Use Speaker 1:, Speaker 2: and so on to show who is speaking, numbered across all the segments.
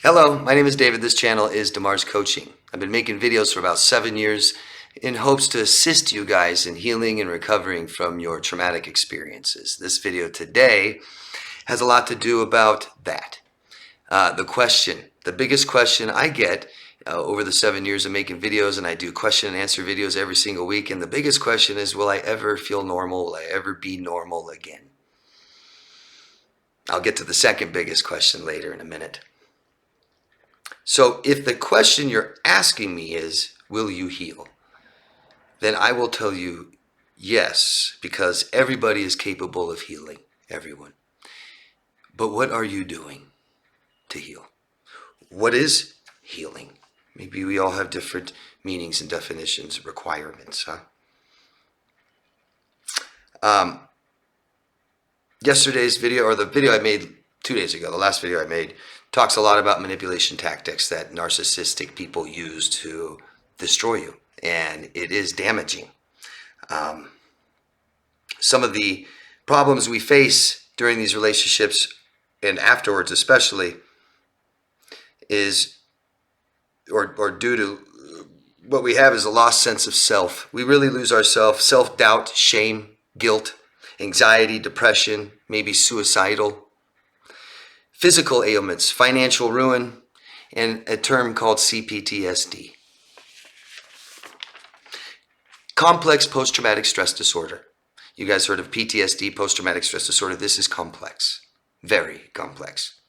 Speaker 1: Hello, my name is David. This channel is DeMars Coaching. I've been making videos for about 7 years in hopes to assist you guys in healing and recovering from your traumatic experiences. This video today has a lot to do about that. The biggest question I get over the 7 years of making videos, and I do question and answer videos every single week, and the biggest question is, will I ever feel normal? Will I ever be normal again? I'll get to the second biggest question later in a minute. So if the question you're asking me is, will you heal? Then I will tell you yes, because everybody is capable of healing, everyone. But what are you doing to heal? What is healing? Maybe we all have different meanings and definitions, requirements, huh? Yesterday's video, or the video I made 2 days ago, the last video I made, talks a lot about manipulation tactics that narcissistic people use to destroy you, and it is damaging. Some of the problems we face during these relationships and afterwards especially is, or due to what we have is a lost sense of self. We really lose ourselves, self-doubt, shame, guilt, anxiety, depression, maybe suicidal, physical ailments, financial ruin, and a term called c-ptsd. Complex post-traumatic stress disorder. You guys heard of PTSD, post-traumatic stress disorder. This is complex, very complex.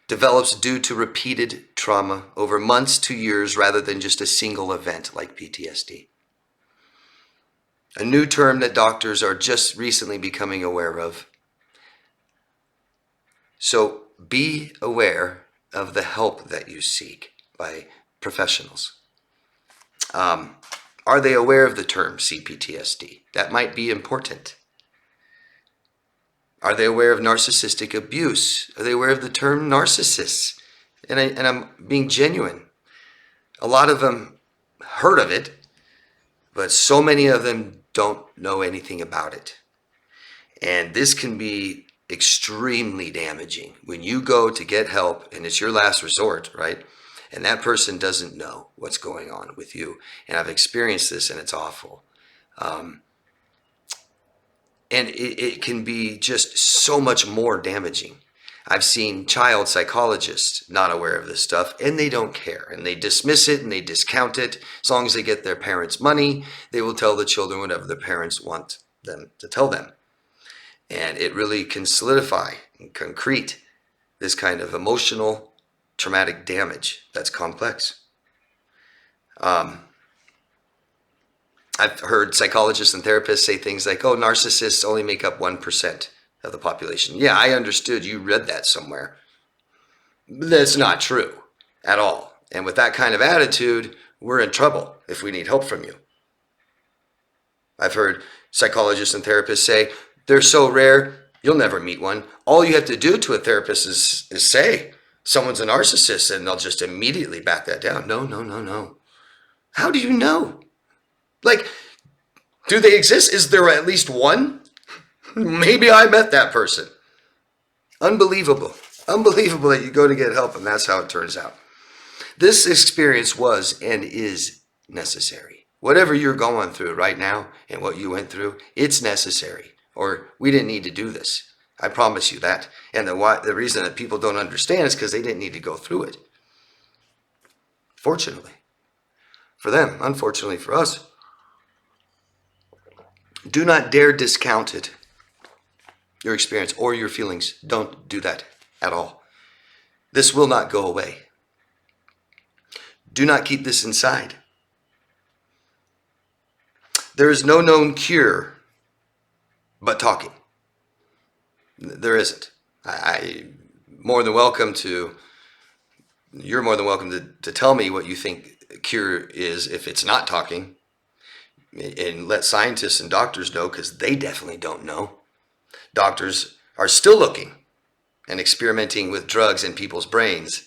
Speaker 1: Develops due to repeated trauma over months to years rather than just a single event like PTSD. A new term that doctors are just recently becoming aware of. So be aware of the help that you seek by professionals. Are they aware of the term c-ptsd? That might be important. Are they aware of narcissistic abuse? Are they aware of the term narcissists? And I'm being genuine. A lot of them heard of it, but so many of them don't know anything about it. And this can be extremely damaging when you go to get help and it's your last resort, right? And that person doesn't know what's going on with you. And I've experienced this, and it's awful. And it can be just so much more damaging. I've seen child psychologists not aware of this stuff, and they don't care, and they dismiss it and they discount it. As long as they get their parents' money, they will tell the children whatever their parents want them to tell them. And it really can solidify and concrete this kind of emotional traumatic damage that's complex. I've heard psychologists and therapists say things like, oh, narcissists only make up 1% of the population. Yeah, I understood. You read that somewhere. That's not true at all. And with that kind of attitude, we're in trouble if we need help from you. I've heard psychologists and therapists say, they're so rare, you'll never meet one. All you have to do to a therapist is say, someone's a narcissist, and they'll just immediately back that down. No, no, no, no. How do you know? Like, do they exist? Is there at least one? Maybe I met that person. Unbelievable. Unbelievable that you go to get help and that's how it turns out. This experience was and is necessary. Whatever you're going through right now and what you went through, it's necessary. Or we didn't need to do this. I promise you that. And the reason that people don't understand is because they didn't need to go through it. Fortunately for them, unfortunately for us. Do not dare discount it, your experience or your feelings. Don't do that at all. This will not go away. Do not keep this inside. There is no known cure but talking. There isn't. You're more than welcome to tell me what you think a cure is if it's not talking. And let scientists and doctors know, because they definitely don't know. Doctors are still looking and experimenting with drugs in people's brains,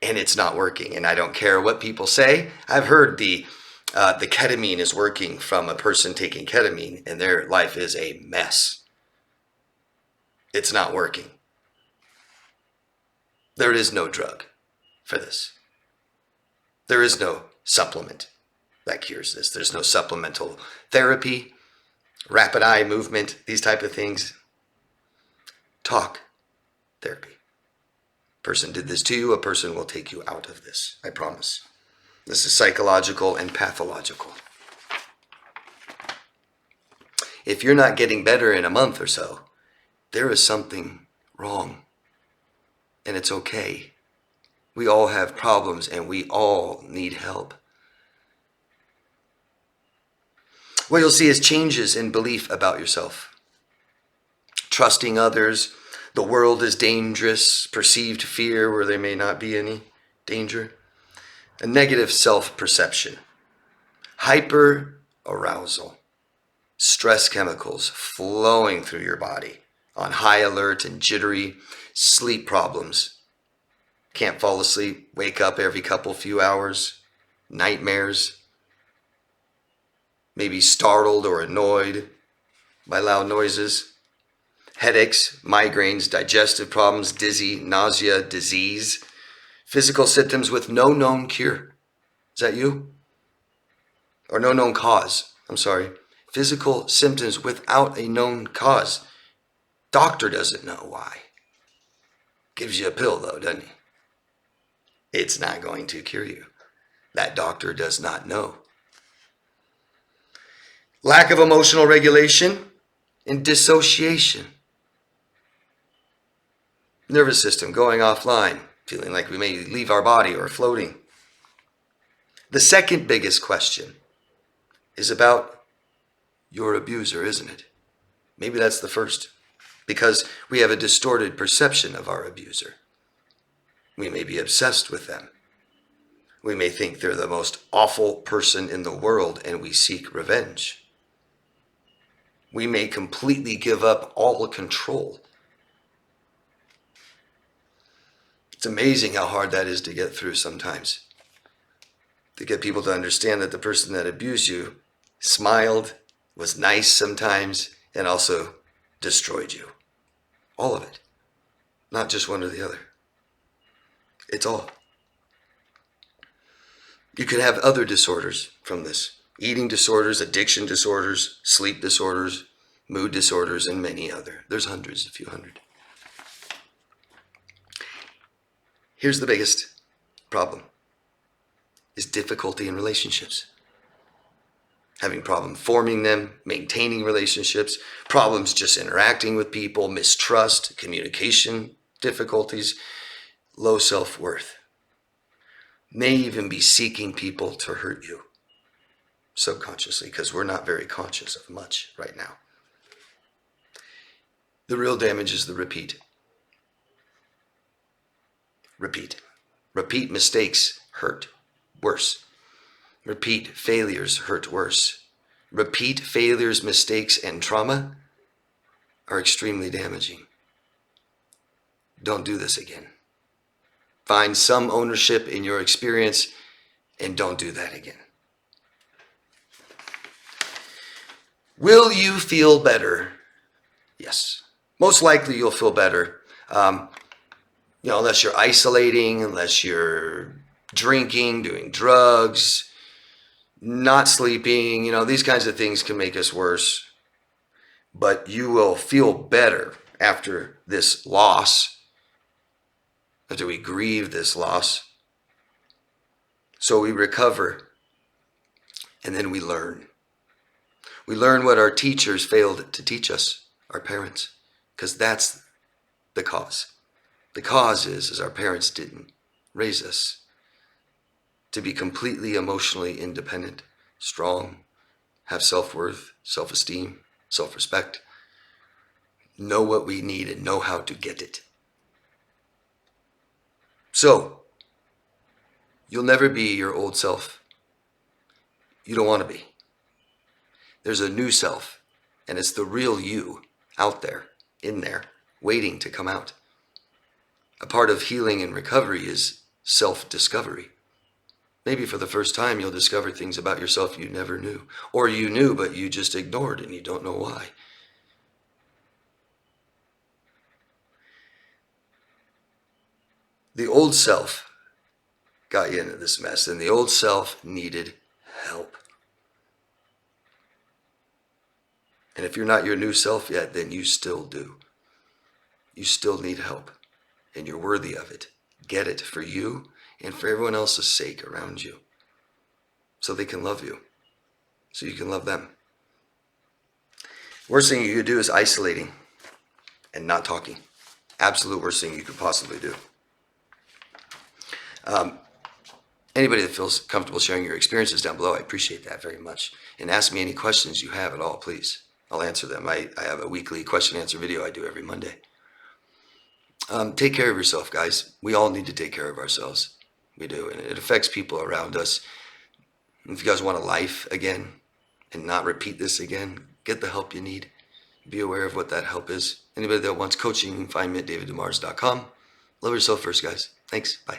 Speaker 1: and it's not working. And I don't care what people say. I've heard the ketamine is working from a person taking ketamine, and their life is a mess. It's not working. There is no drug for this. There is no supplement that cures this. There's no supplemental therapy, rapid eye movement, these type of things. Talk therapy. Person did this to you, a person will take you out of this, I promise. This is psychological and pathological. If you're not getting better in a month or so, there is something wrong. And it's okay. We all have problems and we all need help. What you'll see is changes in belief about yourself. Trusting others, the world is dangerous, perceived fear where there may not be any danger, a negative self-perception, hyper-arousal, stress chemicals flowing through your body, on high alert and jittery, sleep problems, can't fall asleep, wake up every few hours, nightmares, maybe startled or annoyed by loud noises, headaches, migraines, digestive problems, dizzy, nausea, disease, physical symptoms with no known cure. Is that you? Or no known cause, I'm sorry. Physical symptoms without a known cause. Doctor doesn't know why. Gives you a pill though, doesn't he? It's not going to cure you. That doctor does not know. Lack of emotional regulation and dissociation. Nervous system going offline, feeling like we may leave our body or floating. The second biggest question is about your abuser, isn't it? Maybe that's the first, because we have a distorted perception of our abuser. We may be obsessed with them. We may think they're the most awful person in the world and we seek revenge. We may completely give up all control. It's amazing how hard that is to get through sometimes. To get people to understand that the person that abused you smiled, was nice sometimes, and also destroyed you. All of it. Not just one or the other. It's all. You could have other disorders from this. Eating disorders, addiction disorders, sleep disorders, mood disorders, and many other. There's hundreds, a few hundred. Here's the biggest problem, is difficulty in relationships. Having problem forming them, maintaining relationships, problems just interacting with people, mistrust, communication difficulties, low self-worth. May even be seeking people to hurt you subconsciously, because we're not very conscious of much right now. The real damage is the repeat. Repeat. Repeat mistakes hurt worse. Repeat failures hurt worse. Repeat failures, mistakes, and trauma are extremely damaging. Don't do this again. Find some ownership in your experience and don't do that again. Will you feel better? Yes. Most likely you'll feel better. Unless you're isolating, unless you're drinking, doing drugs, not sleeping, these kinds of things can make us worse. But you will feel better after this loss, after we grieve this loss. So we recover, and then we learn. We learn what our teachers failed to teach us, our parents, because that's the cause. The cause is our parents didn't raise us to be completely emotionally independent, strong, have self-worth, self-esteem, self-respect, know what we need and know how to get it. So, you'll never be your old self. You don't want to be. There's a new self, and it's the real you out there, in there, waiting to come out. A part of healing and recovery is self-discovery. Maybe for the first time you'll discover things about yourself you never knew, or you knew but you just ignored and you don't know why. The old self got you into this mess. And the old self needed help. And if you're not your new self yet, then you still do. You still need help. And you're worthy of it. Get it for you and for everyone else's sake around you. So they can love you. So you can love them. Worst thing you could do is isolating and not talking. Absolute worst thing you could possibly do. Anybody that feels comfortable sharing your experiences down below, I appreciate that very much. And ask me any questions you have at all, please. I'll answer them. I have a weekly question and answer video I do every Monday. Take care of yourself, guys. We all need to take care of ourselves. We do. And it affects people around us. If you guys want a life again and not repeat this again, get the help you need. Be aware of what that help is. Anybody that wants coaching, you can find me at daviddemars.com. Love yourself first, guys. Thanks. Bye.